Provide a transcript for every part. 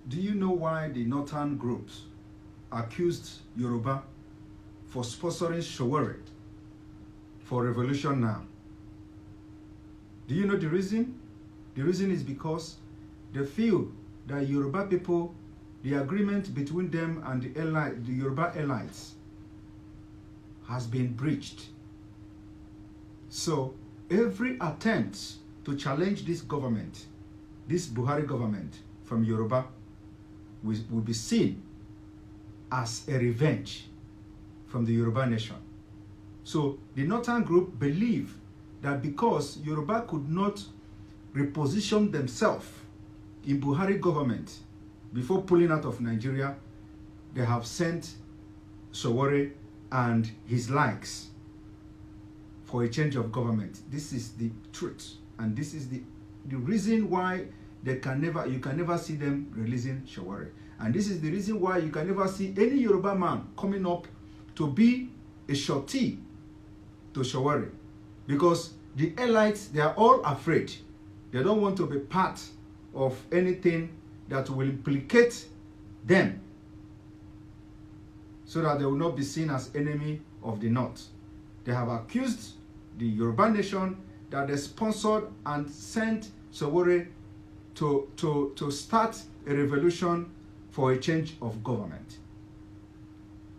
Do you know why the northern groups accused Yoruba for sponsoring Sowore for revolution now? Do you know the reason? The reason is because they feel that Yoruba people, the agreement between them and the Yoruba elites has been breached. So every attempt to challenge this government, this Buhari government from Yoruba, will be seen as a revenge from the Yoruba nation. So the northern group believe that because Yoruba could not reposition themselves in Buhari government before pulling out of Nigeria, they have sent Sowore and his likes for a change of government. This is the truth, and this is the reason why you can never see them releasing Sowore. And this is the reason why you can never see any Yoruba man coming up to be a shorty to Sowore. Because the elites, they are all afraid. They don't want to be part of anything that will implicate them, so that they will not be seen as enemy of the North. They have accused the Yoruba nation that they sponsored and sent Sowore to start a revolution for a change of government.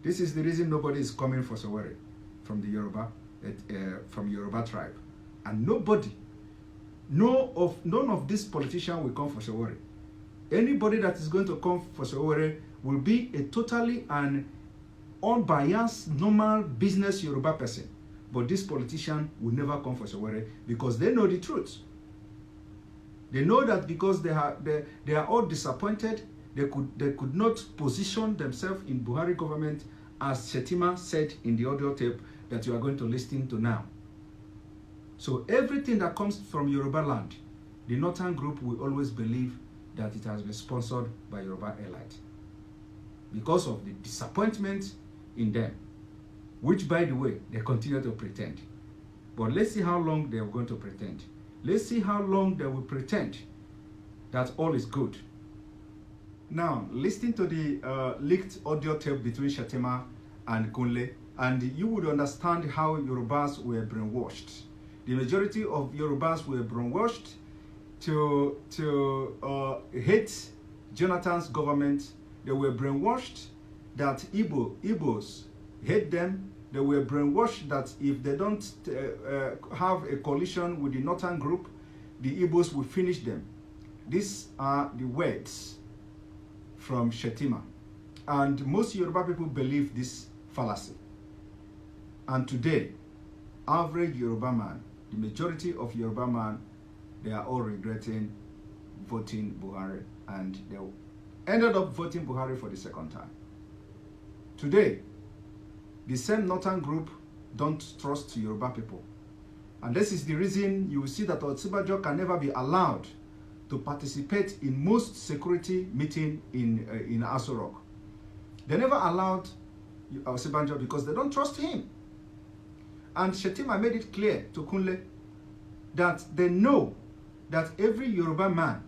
This is the reason nobody is coming for Sowore from the Yoruba tribe. And none of these politicians will come for Sowore. Anybody that is going to come for Sowore will be a totally and unbiased, normal business Yoruba person. But this politician will never come for Sowore because they know the truth. They know that because they are all disappointed, they could not position themselves in Buhari government, as Shettima said in the audio tape that you are going to listen to now. So everything that comes from Yoruba land, the northern group will always believe that it has been sponsored by Yoruba elite because of the disappointment in them, which, by the way, they continue to pretend. But let's see how long they are going to pretend. Let's see how long they will pretend that all is good. Now, listen to the leaked audio tape between Shettima and Kunle, and you would understand how Yorubas were brainwashed. The majority of Yorubas were brainwashed to hate Jonathan's government. They were brainwashed that Igbos hate them. They were brainwashed that if they don't have a coalition with the northern group, the Igbos will finish them. These are the words from Shettima. And most Yoruba people believe this fallacy. And today, average Yoruba man, the majority of Yoruba man, they are all regretting voting Buhari, and they ended up voting Buhari for the second time. Today, the same northern group don't trust Yoruba people. And this is the reason you will see that Osinbajo can never be allowed to participate in most security meeting in Aso Rock. They never allowed Osinbajo because they don't trust him. And Shettima made it clear to Kunle that they know that every Yoruba man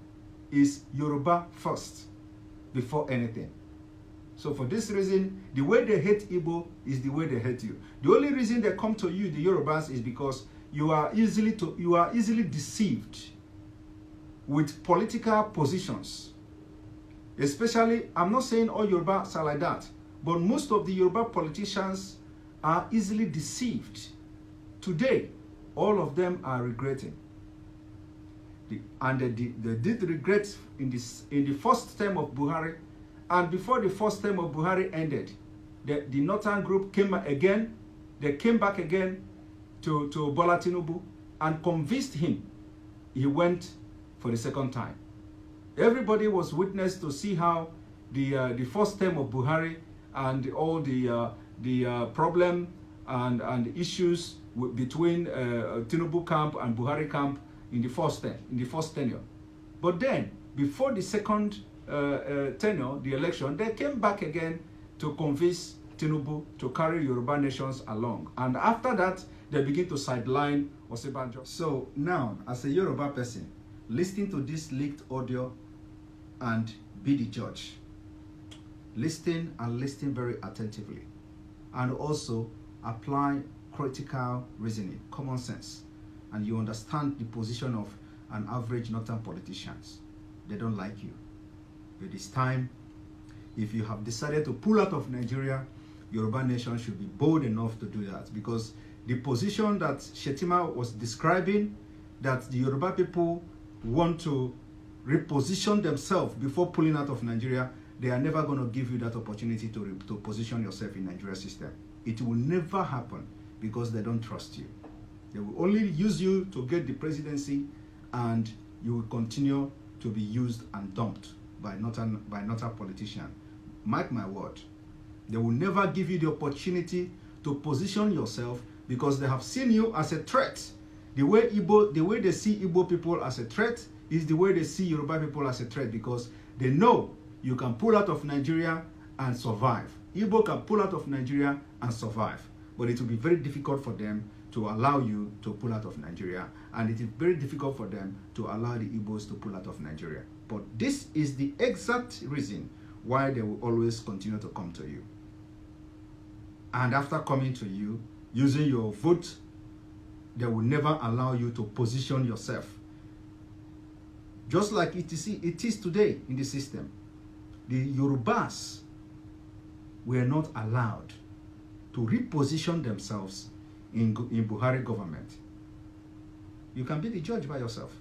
is Yoruba first before anything. So for this reason, the way they hate Igbo is the way they hate you. The only reason they come to you, the Yorubas, is because you are easily deceived with political positions. Especially, I'm not saying all Yorubas are like that, but most of the Yoruba politicians are easily deceived. Today, all of them are regretting. And they did regret in the first term of Buhari. And before the first term of Buhari ended, the northern group came again. They came back again to Bola Tinubu and convinced him. He went for the second time. Everybody was witness to see how the first term of Buhari and all the problem and issues between Tinubu camp and Buhari camp in the first tenure. But then, before the second tenure, the election, they came back again to convince Tinubu to carry Yoruba nations along. And after that, they begin to sideline Osinbajo. So now, as a Yoruba person, listening to this leaked audio and be the judge. Listen and listen very attentively. And also apply critical reasoning, common sense. And you understand the position of an average northern politicians. They don't like you. It is time. If you have decided to pull out of Nigeria, Yoruba nation should be bold enough to do that, because the position that Shettima was describing, that the Yoruba people want to reposition themselves before pulling out of Nigeria, they are never going to give you that opportunity to position yourself in Nigeria system. It will never happen, because they don't trust you. They will only use you to get the presidency, and you will continue to be used and dumped by northern politicians. Mark my word. They will never give you the opportunity to position yourself, because they have seen you as a threat. The way they see Igbo people as a threat is the way they see Yoruba people as a threat, because they know you can pull out of Nigeria and survive. Igbo can pull out of Nigeria and survive, but it will be very difficult for them to allow you to pull out of Nigeria, and it is very difficult for them to allow the Igbos to pull out of Nigeria. But this is the exact reason why they will always continue to come to you. And after coming to you, using your vote, they will never allow you to position yourself. Just like it is today in the system. The Yorubas were not allowed to reposition themselves in Buhari government. You can be the judge by yourself.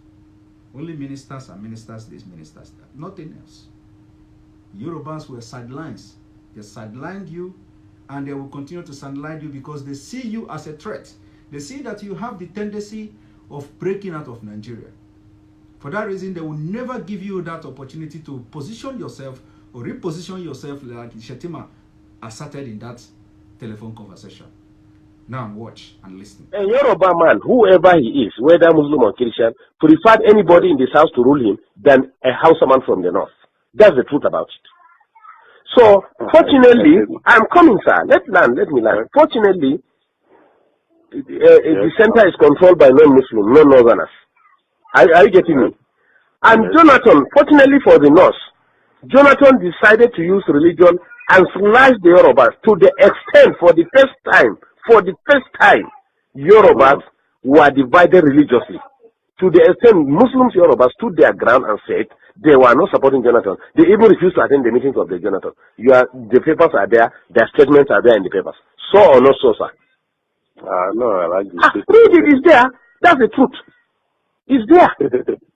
Only ministers and ministers this, ministers that. Nothing else. Yorubas were sidelines. They sidelined you, and they will continue to sideline you because they see you as a threat. They see that you have the tendency of breaking out of Nigeria. For that reason, they will never give you that opportunity to position yourself or reposition yourself like Shettima asserted in that telephone conversation. Now watch and listen. A Yoruba man, whoever he is, whether Muslim or Christian, preferred anybody in this house to rule him than a Hausaman from the north. That's the truth about it. So, fortunately, I'm coming, sir. Let me learn. Fortunately, the center is controlled by non-Muslim, non-Northerners. Are you getting me? And Jonathan, fortunately for the North, Jonathan decided to use religion and slash the Yorubas to the extent, for the first time, Yorubas were divided religiously. To the extent Muslims, Yorubas stood their ground and said they were not supporting Jonathan. They even refused to attend the meetings of the Jonathan. The papers are there, their statements are there in the papers. So or not so, sir? No, I like this. Read it, it's there. That's the truth. It's there.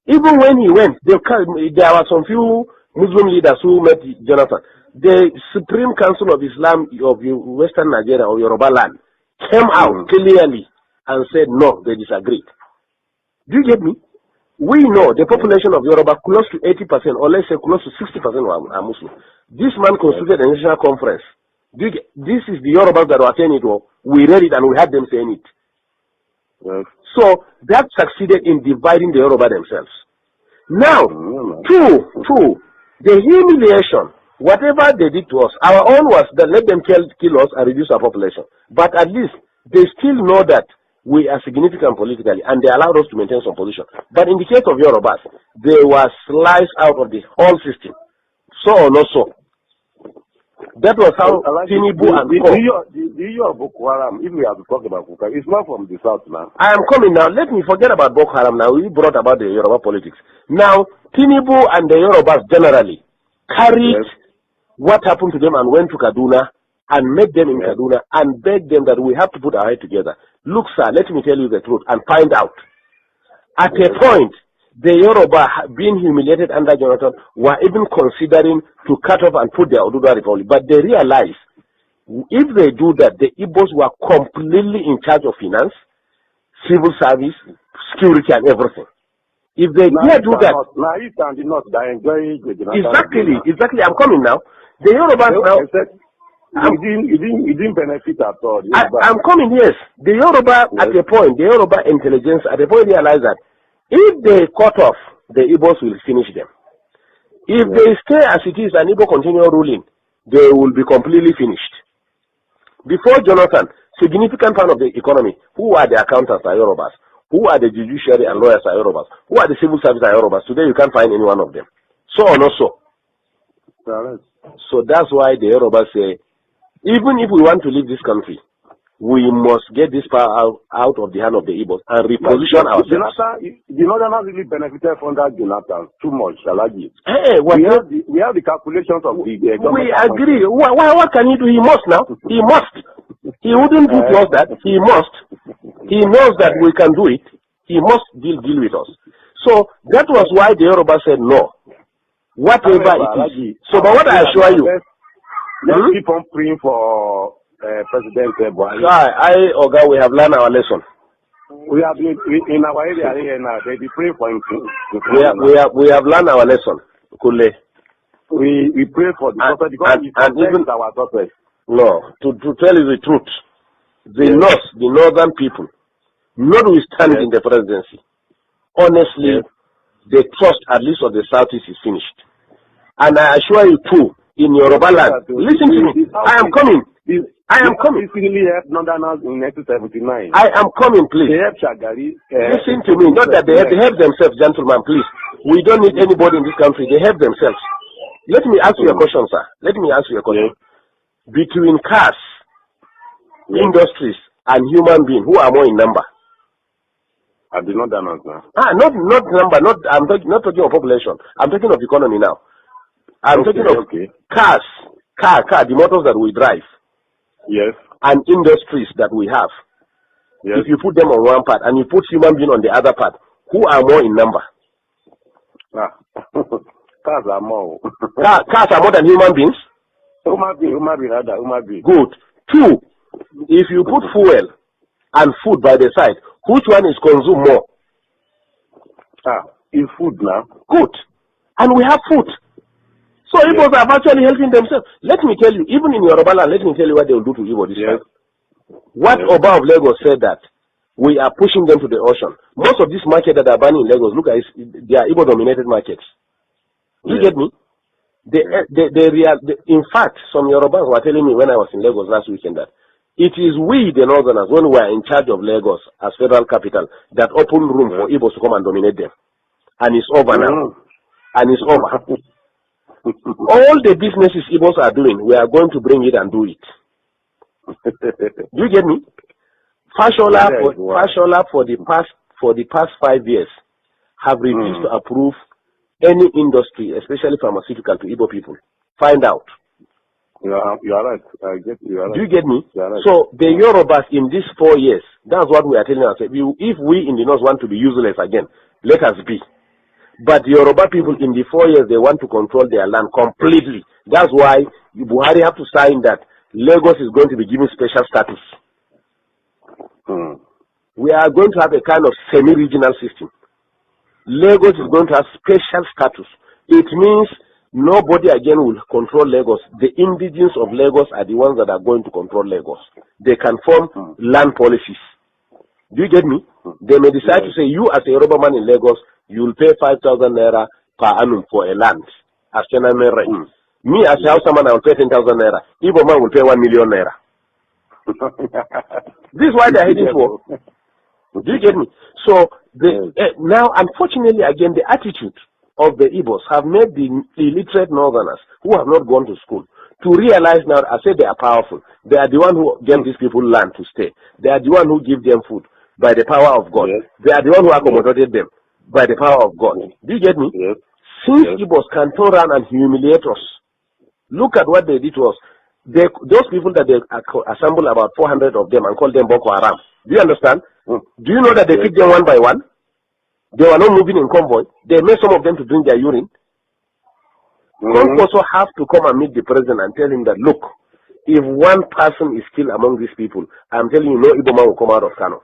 Even when he went, there were some few Muslim leaders who met Jonathan. The Supreme Council of Islam of Western Nigeria or Yoruba land came out clearly and said no, they disagreed. Do you get me? We know the population of Yoruba, close to 80%, or let's say close to 60% are Muslim. This man constituted a national conference. This is the Yorubas that were saying it. We read it and we had them saying it. So that succeeded in dividing the Yoruba themselves. Now, two, the humiliation, whatever they did to us, our own was that let them kill us and reduce our population. But at least they still know that we are significant politically, and they allowed us to maintain some position. But in the case of Yorubas, they were sliced out of the whole system. So or not so. That was how Tinubu and the issue of Boko Haram, if we have to talk about Boko Haram, it's not from the south now. I am coming now. Let me forget about Boko Haram now. We brought about the Yoruba politics. Now, Tinubu and the Yorubas generally carried what happened to them and went to Kaduna and met them in Kaduna and begged them that we have to put our head together. Look, sir, let me tell you the truth and find out. At a point, the Yoruba, being humiliated under Jonathan, were even considering to cut off and put their Oduduwa Republic. But they realized if they do that, the Igbos were completely in charge of finance, civil service, security, and everything. If they dare do that, exactly. I'm coming now. The Yorubas now. It didn't benefit at all. I'm coming, yes. The Yoruba at a point, the Yoruba intelligence at a point realized that if they cut off, the Igbos will finish them. If they stay as it is and Igbo continue ruling, they will be completely finished. Before Jonathan, significant part of the economy, who are the accountants are Yorubas, who are the judiciary and lawyers are Yorubas, who are the civil service are Yorubas. Today you can't find any one of them. So or not so. Correct. So that's why the Yoruba say, even if we want to leave this country, we must get this power out of the hand of the Igbos and reposition ourselves. Jonathan, the Northerners really benefited from that Jonathan too much, Alaji. Hey, we have the calculations of the government. We agree. What can he do? He must now. He must. He wouldn't do to us that. He must. He knows that we can do it. He must deal with us. So that was why the Yoruba said no. Whatever it is. So, but what I assure you, let's keep on praying for President Buhari. Oga, we have learned our lesson. We have been in our area here now. They be praying for him too. We have learned our lesson, Kule. We pray for the prophet because and even our prophet. No, to tell you the truth, the northern people, notwithstanding the presidency, honestly, the trust at least of the southeast is finished. And I assure you too, in Yoruba land, listen to me, I am coming. I am coming. Really helped Northerners in 1979. I am coming, please. They helped Shagari. Listen to me, not that they help themselves, gentlemen, please. We don't need anybody in this country. They help themselves. Let me ask you a question, sir. Let me ask you a question. Between cars, industries, and human beings, who are more in number? I did not know now. Not number. I'm not talking of population. I'm talking of economy now. I'm talking of cars, the motors that we drive. Yes. And industries that we have. Yes. If you put them on one part and you put human being on the other part, who are more in number? Cars are more. Cars are more than human beings? Human being. Good. Two, if you put fuel and food by the side, which one is consumed more? It's food now. Good. And we have food. So Igbos are actually helping themselves. Let me tell you, even in Yoruba land, let me tell you what they will do to Igbo this time. What Oba of Lagos said that we are pushing them to the ocean. Most of this market that are banning in Lagos, look at it, they are Igbo-dominated markets. You get me? In fact, some Yorubas were telling me when I was in Lagos last weekend that it is we, the Northerners, when we are in charge of Lagos as federal capital, that open room for Igbos to come and dominate them. And it's over now. And it's over. All the businesses Igbos are doing, we are going to bring it and do it. Do you get me? Fashola for the past 5 years have refused to approve any industry, especially pharmaceutical, to Igbo people. Find out. You are right. I get you. Are right. Do you get me? Right. So the Yorubas in these 4 years, that's what we are telling ourselves. If we in the north want to be useless again, let us be. But the Yoruba people in the 4 years, they want to control their land completely. That's why Buhari have to sign that Lagos is going to be given special status. We are going to have a kind of semi-regional system. Lagos is going to have special status. It means nobody again will control Lagos. The indigenes of Lagos are the ones that are going to control Lagos. They can form land policies. Do you get me? They may decide to say, you as a Yoruba man in Lagos, you will pay 5,000 naira per annum for a land. As me as a Hausa man, I will pay 10,000 naira. Igbo man will pay 1 million naira. This is why they are heading for. Do you get me? So now, unfortunately, again, the attitude of the Igbos have made the illiterate Northerners who have not gone to school to realize now, I say they are powerful. They are the one who gave these people land to stay. They are the one who give them food by the power of God. They are the one who accommodated them by the power of God. Do you get me? Since Igbos can turn around and humiliate us, look at what they did to us. Those people that they assemble about 400 of them and call them Boko Haram. Do you understand? Do you know that they picked them one by one? They were not moving in convoy. They made some of them to drink their urine. Congress also have to come and meet the president and tell him that, look, if one person is killed among these people, I'm telling you, no Igbo man will come out of Kano.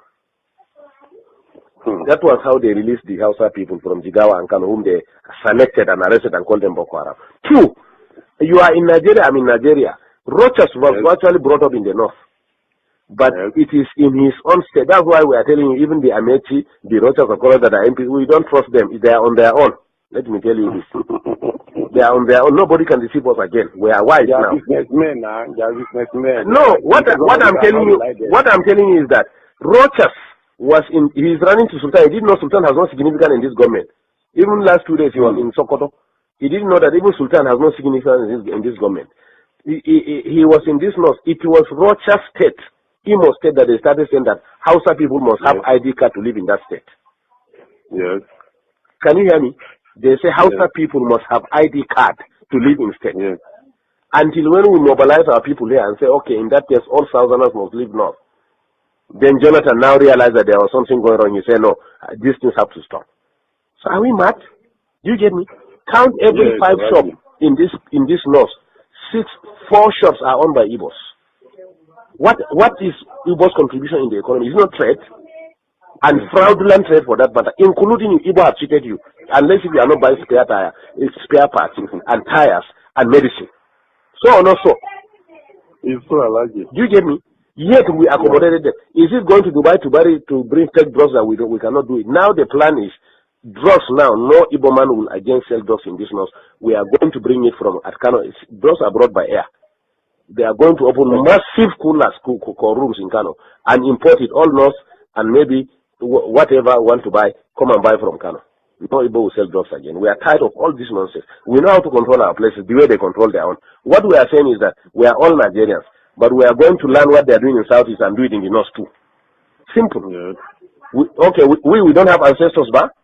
That was how they released the Hausa people from Jigawa and Kano, whom they selected and arrested and called them Boko Haram. Two, you are in Nigeria, I'm in Nigeria. Rochas was actually brought up in the north. But it is in his own state. That's why we are telling you, even the Amechi, the Rochas of Colorado that are MPs, we don't trust them. They are on their own. Let me tell you this. They are on their own. Nobody can deceive us again. We are wise now. Businessmen, they are businessmen. No, what I'm telling you is that Rochas he's running to Sultan. He didn't know Sultan has no significance in this government. Even last 2 days he was in Sokoto. He didn't know that even Sultan has no significance in this government. He was in this north. It was Rocha State, Imo State, that they started saying that Hausa people must have ID card to live in that state. Yes. Can you hear me? They say Hausa people must have ID card to live in state. Yes. Until when we mobilize our people here and say, okay, in that case, all Southerners must live north. Then Jonathan now realized that there was something going on. He said, no, these things have to stop. So are we mad? You get me? Count every 5 shops in this north. 4 shops are owned by Igbos. What is Igbo's contribution in the economy? It's not trade. And fraudulent trade for that matter, including Igbo have cheated you. Unless if you are not buying spare parts and tires and medicine. So or not so? It's so allergic. Do you get me? Yet we accommodated them. Is it going to Dubai to bring fake drugs that we cannot do it? Now the plan is drugs now. No Igbo man will again sell drugs in this north. We are going to bring it from Kano. Drugs are brought by air. They are going to open massive coolers, rooms in Kano and import it all north, and maybe whatever want to buy, come and buy from Kano. No Igbo will sell drugs again. We are tired of all this nonsense. We know how to control our places the way they control their own. What we are saying is that we are all Nigerians, but we are going to learn what they are doing in Southeast and do it in the North too. Simple. Yeah. We don't have ancestors, but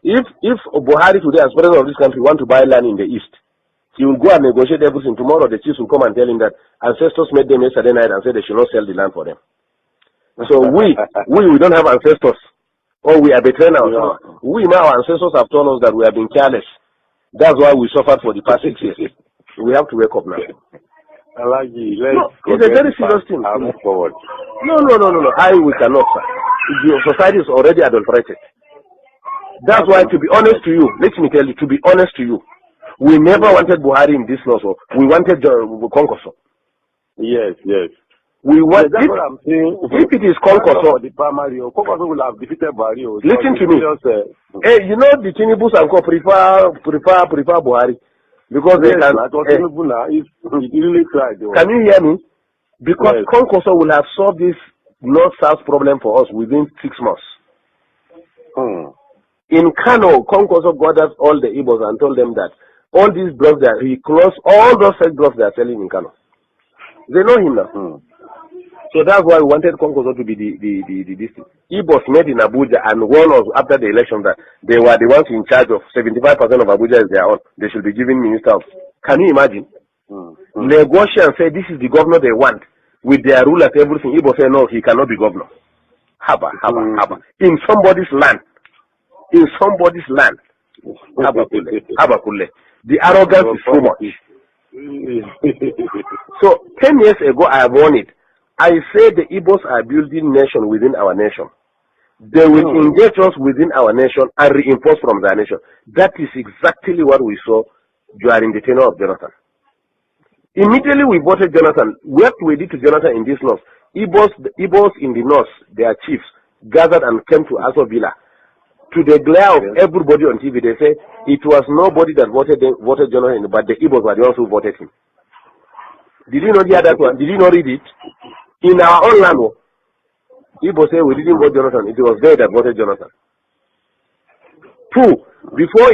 if Buhari today, as president of this country, want to buy land in the East, he will go and negotiate everything. Tomorrow the chiefs will come and tell him that ancestors made them yesterday night and said they should not sell the land for them. So we don't have ancestors. Or we are betraying ourselves. Yeah. We now, our ancestors have told us that we have been careless. That's why we suffered for the past 6 years. We have to wake up now. It's a very serious thing. Move forward. No. We cannot, sir. The society is already adulterated. That's why, to be honest to you, let me tell you, to be honest to you, we never wanted Buhari in this law. So we wanted Konkoso. Yes. We want, that's what I'm saying. If it is Konkoso, the primary, Konkoso will have defeated Buhari. Listen to me. Hey, you know the Tinubus and Co prefer Buhari because they can. He really tried. Can you hear me? Because Konkoso will have solved this north-south problem for us within 6 months. In Kano, Konkoso gathered all the Igbos and told them that all these drugs that he closed all those fake drugs they are selling in Kano. They know him now. So that's why we wanted Konkoso to be the district. Igbos met in Abuja and warned us after the election that they were the ones in charge of 75% of Abuja is their own. They should be given ministers. Can you imagine? Negotiate and say this is the governor they want with their rulers, everything. Igbo say no, he cannot be governor. Haba. In somebody's land. Habakule. The arrogance is so much. So 10 years ago I warned it. I said the Igbos are building nation within our nation. They will engage us within our nation and reinforce from their nation. That is exactly what we saw during the tenure of Jonathan. Immediately we voted Jonathan. What we did to Jonathan in this north, Igbos in the north, their chiefs, gathered and came to Aso Villa. To the glare of everybody on TV, they say it was nobody that voted Jonathan, but the Igbos were the ones who voted him. Did you not hear that one? Did you not read it? In our own land, Igbo say we didn't vote Jonathan. It was they that voted Jonathan. 2, before